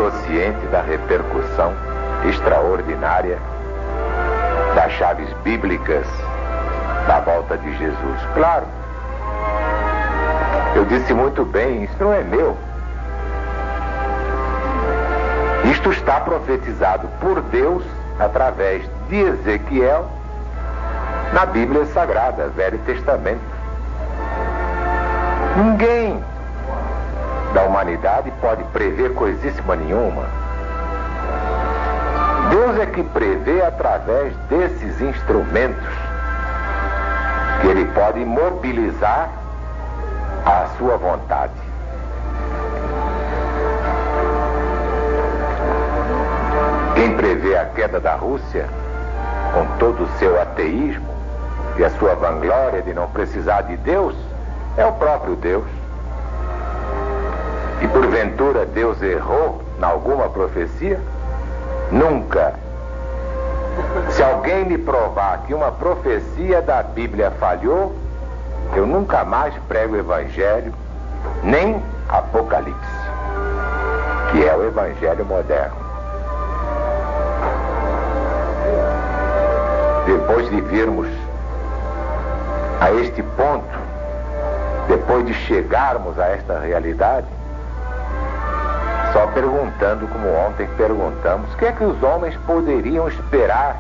estou ciente da repercussão extraordinária das chaves bíblicas da volta de Jesus. Claro, eu disse muito bem, isso não é meu. Isto está profetizado por Deus através de Ezequiel na Bíblia Sagrada, Velho Testamento. Ninguém da humanidade pode prever coisíssima nenhuma. Deus é que prevê através desses instrumentos que Ele pode mobilizar a sua vontade. Quem prevê a queda da Rússia, com todo o seu ateísmo e a sua vanglória de não precisar de Deus, é o próprio Deus. E porventura Deus errou em alguma profecia? Nunca. Se alguém me provar que uma profecia da Bíblia falhou, eu nunca mais prego o Evangelho, nem Apocalipse, que é o Evangelho moderno. Depois de virmos a este ponto, depois de chegarmos a esta realidade, só perguntando, como ontem perguntamos, o que é que os homens poderiam esperar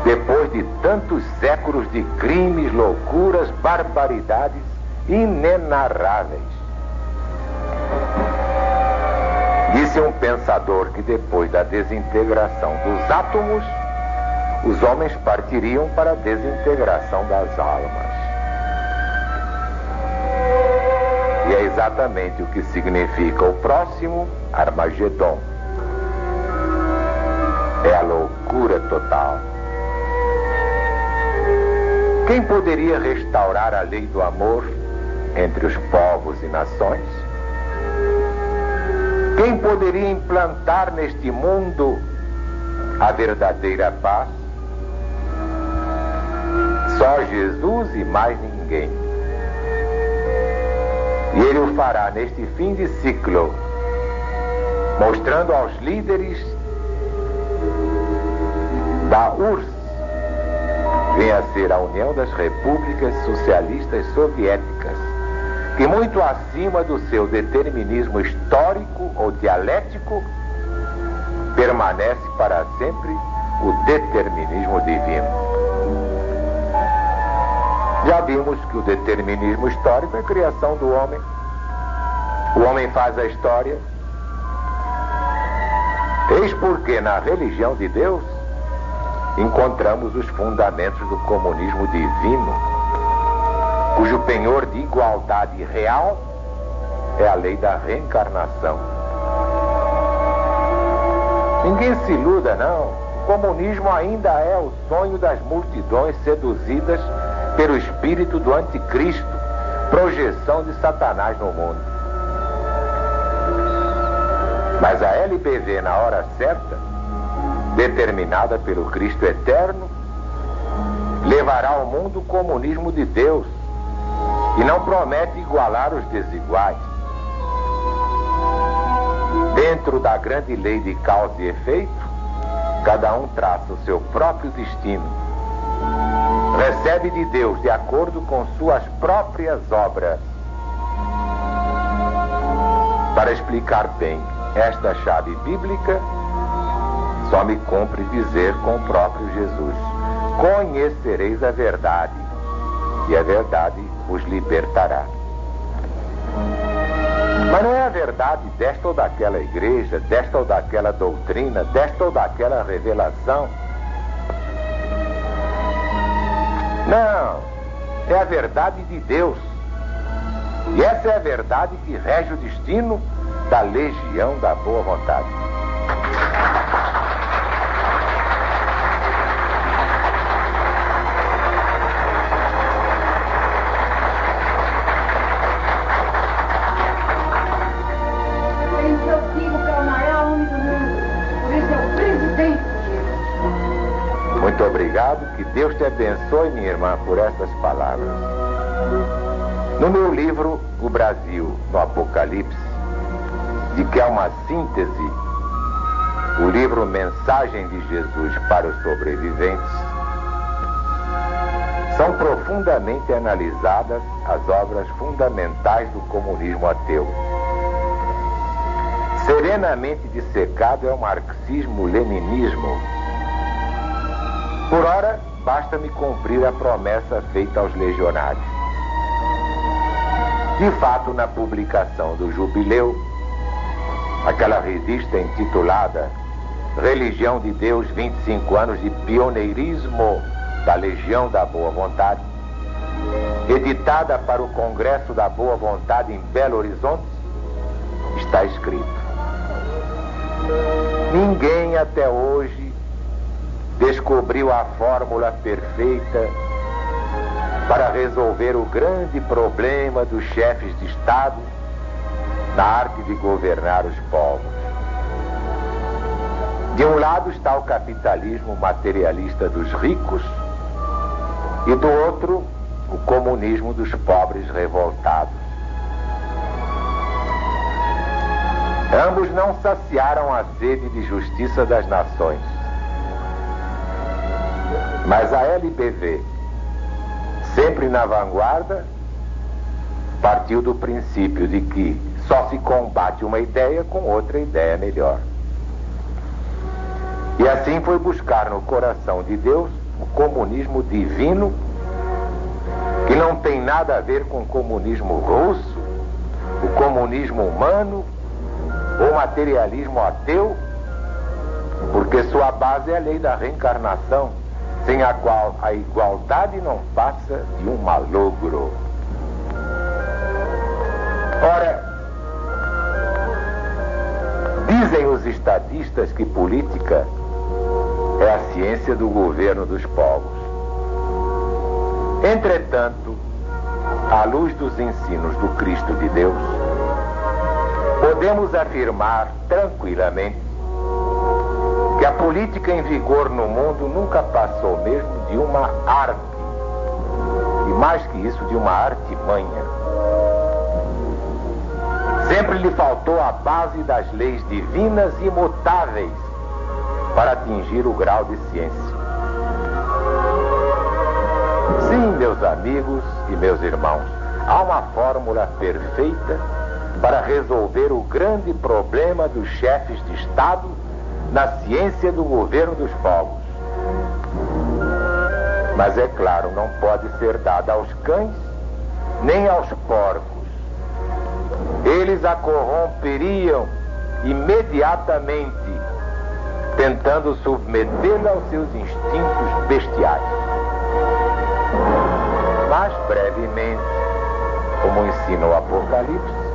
depois de tantos séculos de crimes, loucuras, barbaridades inenarráveis? Disse um pensador que depois da desintegração dos átomos, os homens partiriam para a desintegração das almas. E é exatamente o que significa o próximo Armagedon. É a loucura total. Quem poderia restaurar a lei do amor entre os povos e nações? Quem poderia implantar neste mundo a verdadeira paz? Só Jesus e mais ninguém. E Ele o fará neste fim de ciclo, mostrando aos líderes da URSS, vem a ser a União das Repúblicas Socialistas Soviéticas, que muito acima do seu determinismo histórico ou dialético, permanece para sempre o determinismo divino. Já vimos que o determinismo histórico é a criação do homem. O homem faz a história. Eis porque na religião de Deus encontramos os fundamentos do comunismo divino, cujo penhor de igualdade real é a lei da reencarnação. Ninguém se iluda, não. O comunismo ainda é o sonho das multidões seduzidas pelo espírito do anticristo, projeção de Satanás no mundo. Mas a LBV, na hora certa, determinada pelo Cristo eterno, levará ao mundo o comunismo de Deus e não promete igualar os desiguais. Dentro da grande lei de causa e efeito, cada um traça o seu próprio destino. Recebe de Deus de acordo com suas próprias obras. Para explicar bem esta chave bíblica, só me cumpre dizer com o próprio Jesus: conhecereis a verdade, e a verdade vos libertará. Mas não é a verdade desta ou daquela igreja, desta ou daquela doutrina, desta ou daquela revelação. Não, é a verdade de Deus. E essa é a verdade que rege o destino da legião da boa vontade. Tem seu filho que é o maior homem do mundo. Por isso é o presidente de Jesus. Muito obrigado. Que Deus te abençoe, minha irmã, por essas palavras. No meu livro, O Brasil no Apocalipse, de que é uma síntese, o livro Mensagem de Jesus para os Sobreviventes, são profundamente analisadas as obras fundamentais do comunismo ateu. Serenamente dissecado é o marxismo-leninismo. Por ora, basta-me cumprir a promessa feita aos legionários. De fato, na publicação do Jubileu, aquela revista intitulada Religião de Deus, 25 anos de pioneirismo da Legião da Boa Vontade, editada para o Congresso da Boa Vontade em Belo Horizonte, está escrito: ninguém até hoje descobriu a fórmula perfeita para resolver o grande problema dos chefes de Estado na arte de governar os povos. De um lado está o capitalismo materialista dos ricos e do outro o comunismo dos pobres revoltados. Ambos não saciaram a sede de justiça das nações. Mas a LBV, sempre na vanguarda, partiu do princípio de que só se combate uma ideia com outra ideia melhor. E assim foi buscar no coração de Deus o comunismo divino, que não tem nada a ver com o comunismo russo, o comunismo humano, ou materialismo ateu, porque sua base é a lei da reencarnação, sem a qual a igualdade não passa de um malogro. Ora, dizem os estadistas que política é a ciência do governo dos povos. Entretanto, à luz dos ensinos do Cristo de Deus, podemos afirmar tranquilamente que a política em vigor no mundo nunca passou mesmo de uma arte, e mais que isso, de uma artimanha. Sempre lhe faltou a base das leis divinas imutáveis para atingir o grau de ciência. Sim, meus amigos e meus irmãos, há uma fórmula perfeita para resolver o grande problema dos chefes de Estado na ciência do governo dos povos. Mas é claro, não pode ser dada aos cães nem aos porcos. Eles a corromperiam imediatamente, tentando submetê-la aos seus instintos bestiais. Mas brevemente, como ensina o Apocalipse,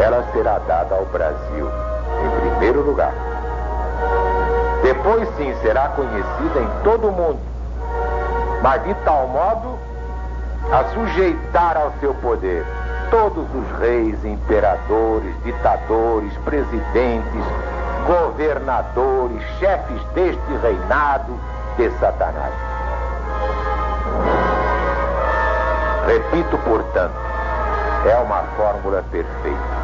ela será dada ao Brasil, em primeiro lugar. Depois sim será conhecida em todo o mundo, mas de tal modo a sujeitar ao seu poder todos os reis, imperadores, ditadores, presidentes, governadores, chefes deste reinado de Satanás. Repito, portanto, é uma fórmula perfeita,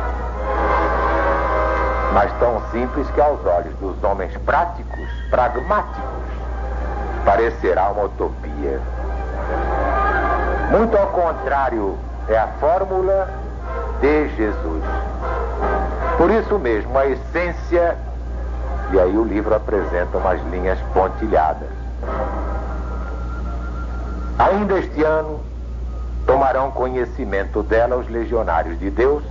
mas tão simples que aos olhos dos homens práticos, pragmáticos, parecerá uma utopia. Muito ao contrário, é a fórmula de Jesus. Por isso mesmo, a essência, e aí o livro apresenta umas linhas pontilhadas. Ainda este ano, tomarão conhecimento dela os legionários de Deus,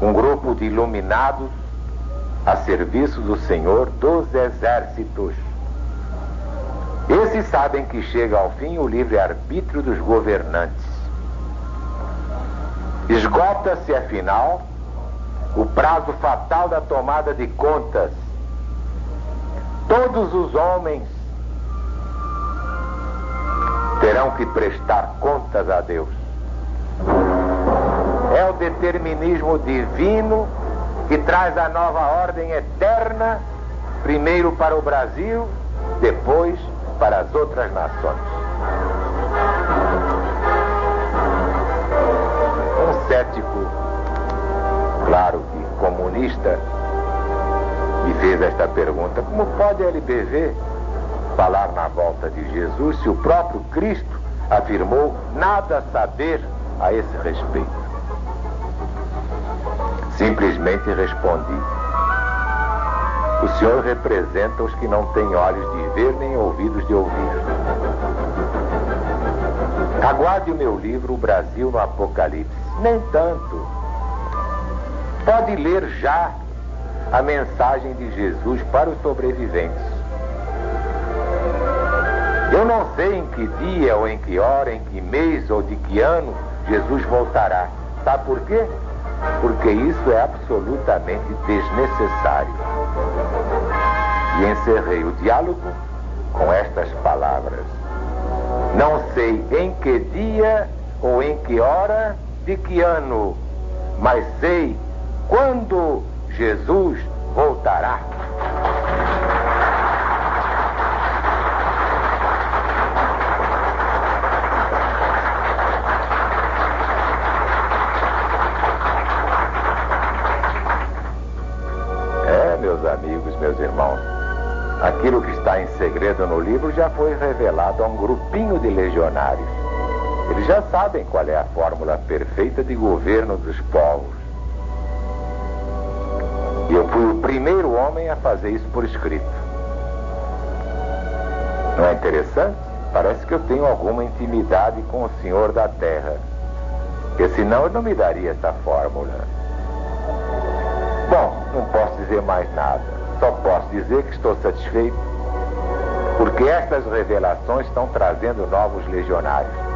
um grupo de iluminados a serviço do Senhor dos exércitos. Esses sabem que chega ao fim o livre-arbítrio dos governantes. Esgota-se, afinal, o prazo fatal da tomada de contas. Todos os homens terão que prestar contas a Deus. É o determinismo divino que traz a nova ordem eterna, primeiro para o Brasil, depois para as outras nações. Um cético, claro que como cronista me fez esta pergunta: como pode a LBV falar na volta de Jesus se o próprio Cristo afirmou nada saber a esse respeito? Simplesmente respondi: o Senhor representa os que não têm olhos de ver nem ouvidos de ouvir. Aguarde o meu livro, O Brasil no Apocalipse. Nem tanto. Pode ler já a mensagem de Jesus para os sobreviventes. Eu não sei em que dia ou em que hora, em que mês ou de que ano Jesus voltará. Sabe por quê? Porque isso é absolutamente desnecessário. E encerrei o diálogo com estas palavras: não sei em que dia ou em que hora, de que ano, mas sei quando Jesus voltará. Meus amigos, meus irmãos, aquilo que está em segredo no livro já foi revelado a um grupinho de legionários. Eles já sabem qual é a fórmula perfeita de governo dos povos. E eu fui o primeiro homem a fazer isso por escrito. Não é interessante? Parece que eu tenho alguma intimidade com o Senhor da Terra, porque senão ele não me daria essa fórmula. Bom, não posso dizer mais nada. Só posso dizer que estou satisfeito, porque estas revelações estão trazendo novos legionários.